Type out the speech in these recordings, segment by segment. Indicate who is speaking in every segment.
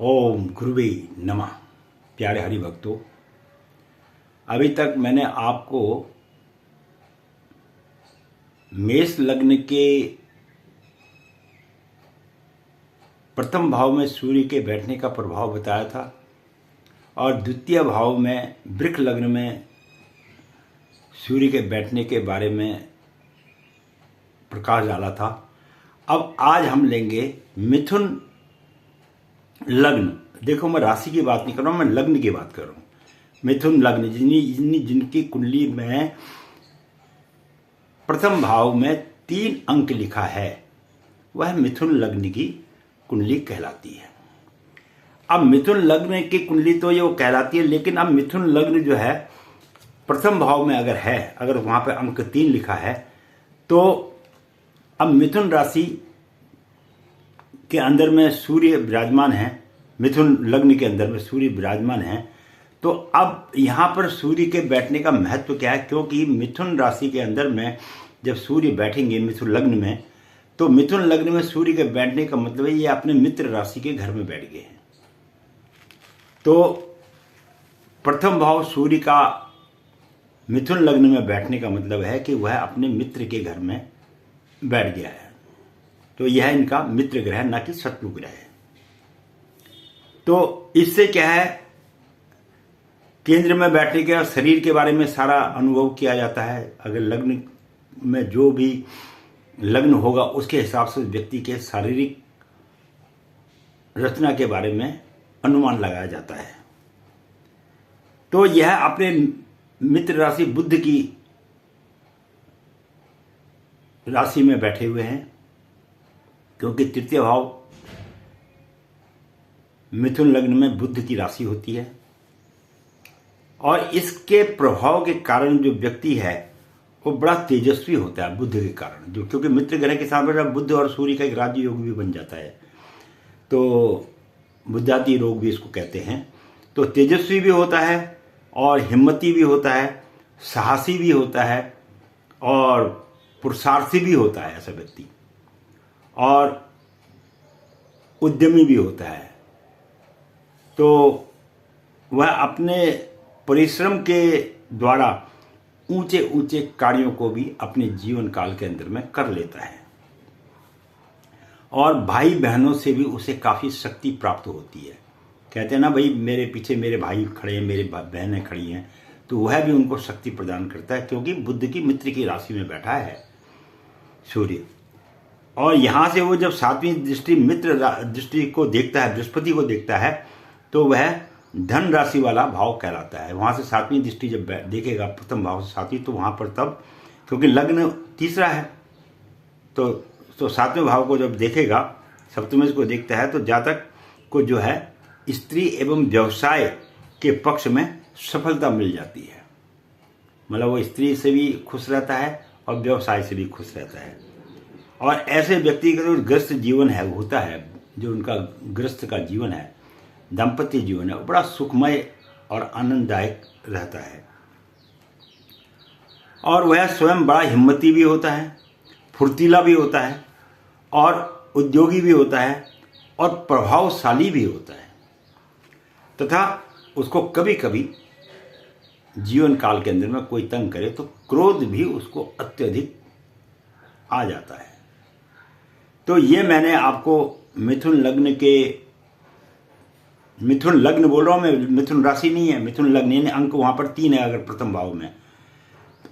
Speaker 1: ओम गुरुवे नमः। प्यारे हरि भक्तों, अभी तक मैंने आपको मेष लग्न के प्रथम भाव में सूर्य के बैठने का प्रभाव बताया था और द्वितीय भाव में वृष लग्न में सूर्य के बैठने के बारे में प्रकाश डाला था। अब आज हम लेंगे मिथुन लग्न। देखो, मैं राशि की बात नहीं कर रहा हूं, मैं लग्न की बात कर रहा हूं। मिथुन लग्न जिनकी कुंडली में प्रथम भाव में 3 अंक लिखा है, वह मिथुन लग्न की कुंडली कहलाती है। अब मिथुन लग्न की कुंडली तो ये वो कहलाती है, लेकिन अब मिथुन लग्न जो है प्रथम भाव में अगर है, अगर वहां पे अंक 3 लिखा है, तो अब मिथुन राशि के अंदर में सूर्य विराजमान है, मिथुन लग्न के अंदर में सूर्य विराजमान है। तो अब यहाँ पर सूर्य के बैठने का महत्व क्या है? क्योंकि मिथुन राशि के अंदर में जब सूर्य बैठेंगे मिथुन लग्न में, तो मिथुन लग्न में सूर्य के बैठने का मतलब है ये अपने मित्र राशि के घर में बैठ गए हैं। तो प्रथम भाव सूर्य का मिथुन लग्न में बैठने का मतलब है कि वह अपने मित्र के घर में बैठ गया है। तो यह इनका मित्र ग्रह, न कि शत्रु ग्रह है। तो इससे क्या है, केंद्र में बैठने के शरीर के बारे में सारा अनुभव किया जाता है। अगर लग्न में जो भी लग्न होगा उसके हिसाब से व्यक्ति के शारीरिक रचना के बारे में अनुमान लगाया जाता है। तो यह अपने मित्र राशि बुध की राशि में बैठे हुए हैं, क्योंकि तृतीय भाव मिथुन लग्न में बुध की राशि होती है। और इसके प्रभाव के कारण जो व्यक्ति है वो बड़ा तेजस्वी होता है बुध के कारण, जो क्योंकि मित्र ग्रह के साथ में बुध और सूर्य का एक राज्य योग भी बन जाता है, तो बुद्धाति योग भी इसको कहते हैं। तो तेजस्वी भी होता है और हिम्मती भी होता है, साहसी भी होता है और पुरुषार्थी भी होता है ऐसा व्यक्ति, और उद्यमी भी होता है। तो वह अपने परिश्रम के द्वारा ऊंचे ऊंचे कार्यों को भी अपने जीवन काल के अंदर में कर लेता है, और भाई बहनों से भी उसे काफ़ी शक्ति प्राप्त होती है। कहते हैं ना भाई, मेरे पीछे मेरे भाई खड़े हैं, मेरे बहनें खड़ी हैं, तो वह भी उनको शक्ति प्रदान करता है, क्योंकि बुध की मित्र की राशि में बैठा है सूर्य। और यहाँ से वो जब 7वीं दृष्टि मित्र दृष्टि को देखता है, बृहस्पति को देखता है, तो वह धन राशि वाला भाव कहलाता है। वहाँ से 7वीं दृष्टि जब देखेगा प्रथम भाव से 7वीं, तो वहाँ पर तब, क्योंकि लग्न तीसरा है, तो 7वें भाव को जब देखेगा, सप्तमेश को देखता है, तो जातक को जो है स्त्री एवं व्यवसाय के पक्ष में सफलता मिल जाती है। मतलब वो स्त्री से भी खुश रहता है और व्यवसाय से भी खुश रहता है। और ऐसे व्यक्ति का जो ग्रस्त जीवन है होता है, जो उनका ग्रस्त का जीवन है, दाम्पत्य जीवन है, वो बड़ा सुखमय और आनंददायक रहता है। और वह स्वयं बड़ा हिम्मती भी होता है, फुर्तीला भी होता है, और उद्योगी भी होता है, और प्रभावशाली भी होता है। तथा उसको कभी कभी जीवन काल के अंदर में कोई तंग करे तो क्रोध भी उसको अत्यधिक आ जाता है। तो ये मैंने आपको मिथुन लग्न बोल रहा हूं मैं, मिथुन राशि नहीं है, मिथुन लग्न, यानी अंक वहां पर 3 है अगर प्रथम भाव में,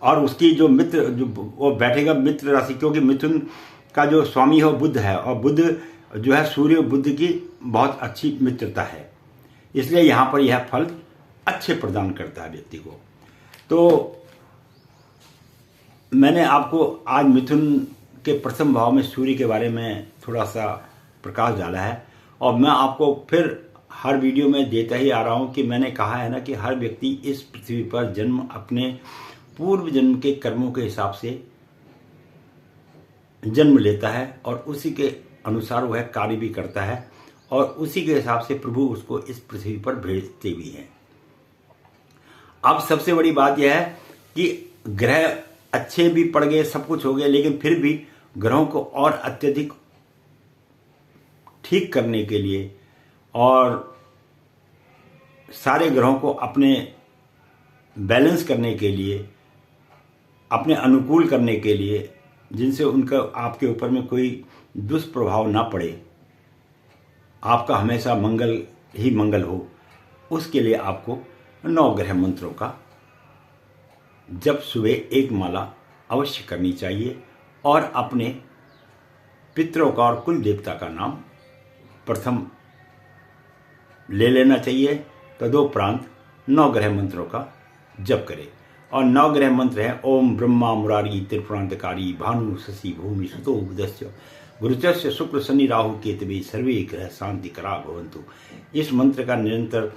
Speaker 1: और उसकी जो मित्र जो वो बैठेगा मित्र राशि, क्योंकि मिथुन का जो स्वामी है बुध है, और बुध जो है सूर्य बुध की बहुत अच्छी मित्रता है, इसलिए यहाँ पर यह फल अच्छे प्रदान करता है व्यक्ति को। तो मैंने आपको आज मिथुन के प्रथम भाव में सूर्य के बारे में थोड़ा सा प्रकाश डाला है, और मैं आपको फिर हर वीडियो में देता ही आ रहा हूँ कि मैंने कहा है ना कि हर व्यक्ति इस पृथ्वी पर जन्म अपने पूर्व जन्म के कर्मों के हिसाब से जन्म लेता है, और उसी के अनुसार वह कार्य भी करता है, और उसी के हिसाब से प्रभु उसको इस पृथ्वी पर भेजते भी हैं। अब सबसे बड़ी बात यह है कि ग्रह अच्छे भी पड़ गए, सब कुछ हो गया, लेकिन फिर भी ग्रहों को और अत्यधिक ठीक करने के लिए और सारे ग्रहों को अपने बैलेंस करने के लिए, अपने अनुकूल करने के लिए, जिनसे उनका आपके ऊपर में कोई दुष्प्रभाव ना पड़े, आपका हमेशा मंगल ही मंगल हो, उसके लिए आपको 9 ग्रह मंत्रों का जब सुबह 1 माला अवश्य करनी चाहिए और अपने पितरों का और कुल देवता का नाम प्रथम ले लेना चाहिए। तदोपरांत 9 ग्रह मंत्रों का जप करें। और 9 ग्रह मंत्र हैं ओम ब्रह्मा मुरारी त्रिपुरांतकारी भानु शशि भूमि सुतो बुधस्य गुरुचस्य शुक्र शनि राहु केतवे सर्वे ग्रह शांति करा भवन्तु। इस मंत्र का निरंतर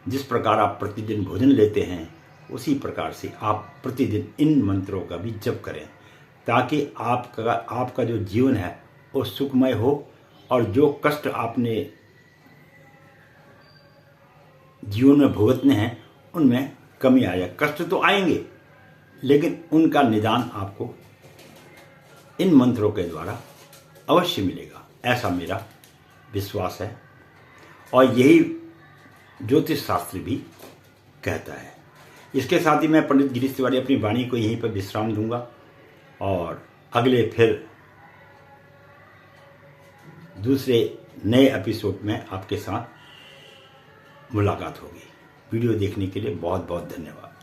Speaker 1: जिस प्रकार आप प्रतिदिन भोजन लेते हैं उसी प्रकार से आप प्रतिदिन इन मंत्रों का भी जप करें, ताकि आपका जो जीवन है वो सुखमय हो और जो कष्ट आपने जीवन में भुगतने हैं उनमें कमी आ जाए। कष्ट तो आएंगे लेकिन उनका निदान आपको इन मंत्रों के द्वारा अवश्य मिलेगा, ऐसा मेरा विश्वास है और यही ज्योतिष शास्त्र भी कहता है। इसके साथ ही मैं पंडित गिरीश तिवारी अपनी वाणी को यहीं पर विश्राम दूंगा और अगले फिर दूसरे नए एपिसोड में आपके साथ मुलाकात होगी। वीडियो देखने के लिए बहुत बहुत धन्यवाद।